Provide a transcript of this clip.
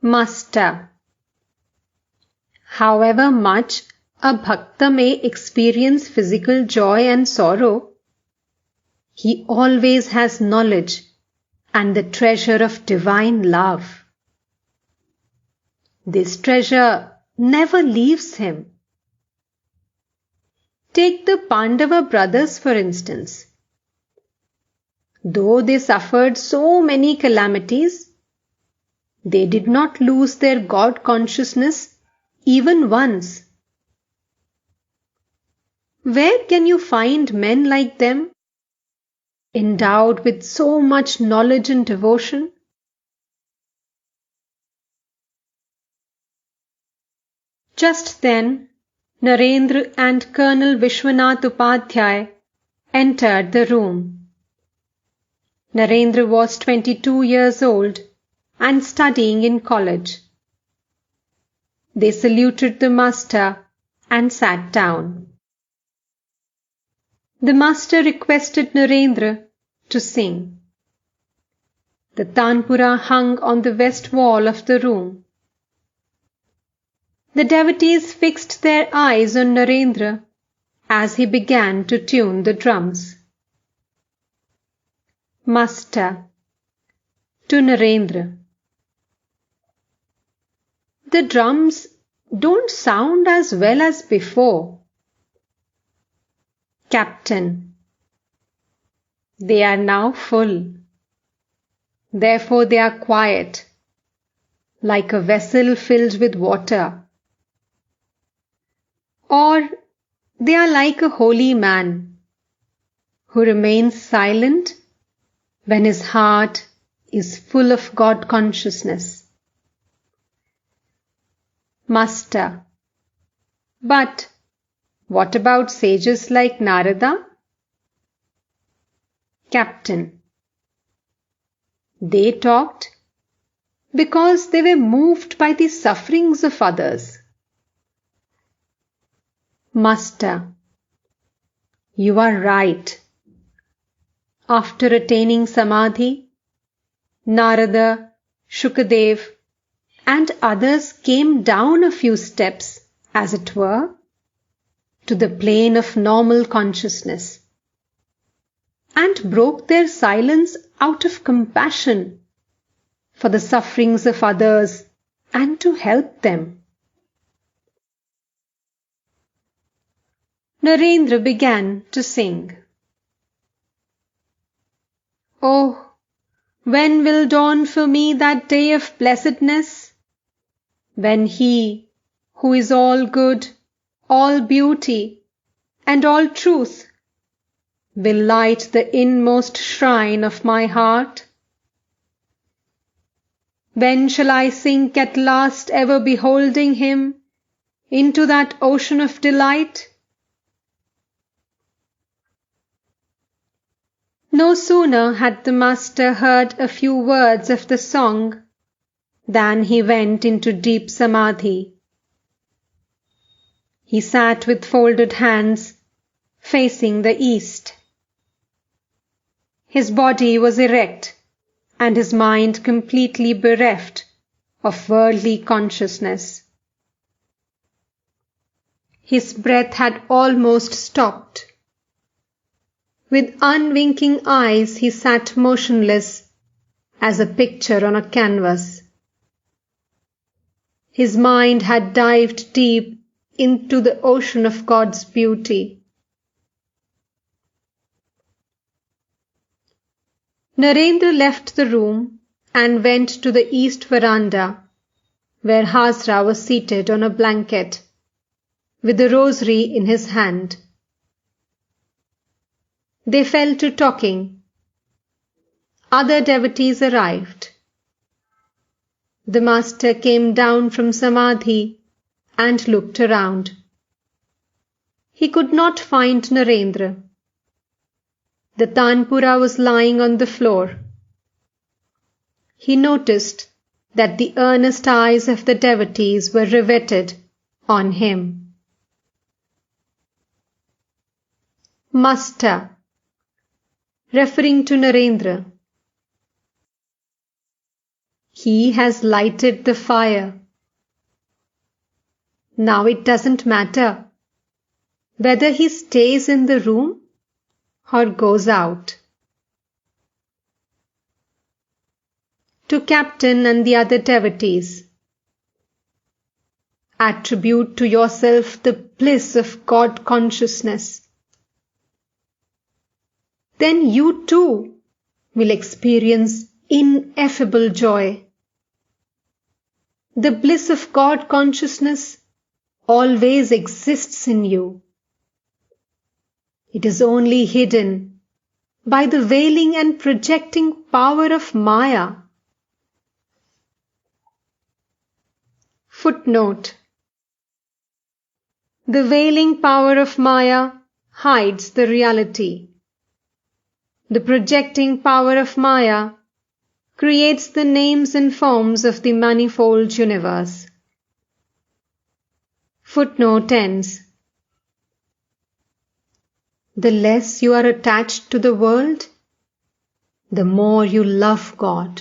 Master. However much a bhakta may experience physical joy and sorrow, he always has knowledge and the treasure of divine love. This treasure never leaves him. Take the Pandava brothers for instance. Though they suffered so many calamities, they did not lose their God consciousness even once. Where can you find men like them, endowed with so much knowledge and devotion? Just then, Narendra and Colonel Vishwanath Upadhyay entered the room. Narendra was 22 years old and studying in college. They saluted the master and sat down. The master requested Narendra to sing. The tanpura hung on the west wall of the room. The devotees fixed their eyes on Narendra as he began to tune the drums. Master to Narendra. The drums don't sound as well as before. Captain. They are now full. Therefore they are quiet, like a vessel filled with water. Or they are like a holy man who remains silent when his heart is full of God consciousness. Master. But what about sages like Narada? Captain. They talked because they were moved by the sufferings of others. Master. You are right. After attaining Samadhi, Narada, Shukadev, and others came down a few steps, as it were, to the plane of normal consciousness, and broke their silence out of compassion for the sufferings of others and to help them. Narendra began to sing. Oh, when will dawn for me that day of blessedness, when He, who is all good, all beauty, and all truth, will light the inmost shrine of my heart? When shall I sink at last, ever beholding Him, into that ocean of delight? No sooner had the master heard a few words of the song than he went into deep samadhi. He sat with folded hands, facing the east. His body was erect and his mind completely bereft of worldly consciousness. His breath had almost stopped. With unwinking eyes he sat motionless as a picture on a canvas. His mind had dived deep into the ocean of God's beauty. Narendra left the room and went to the east veranda, where Hazra was seated on a blanket, with a rosary in his hand. They fell to talking. Other devotees arrived. The master came down from samadhi and looked around. He could not find Narendra. The tanpura was lying on the floor. He noticed that the earnest eyes of the devotees were riveted on him. Master, referring to Narendra. He has lighted the fire. Now it doesn't matter whether he stays in the room or goes out. To Captain and the other devotees, attribute to yourself the bliss of God consciousness. Then you too will experience ineffable joy. The bliss of God consciousness always exists in you. It is only hidden by the veiling and projecting power of Maya. Footnote: the veiling power of Maya hides the reality. The projecting power of Maya creates the names and forms of the manifold universe. Footnote ends. The less you are attached to the world, the more you love God.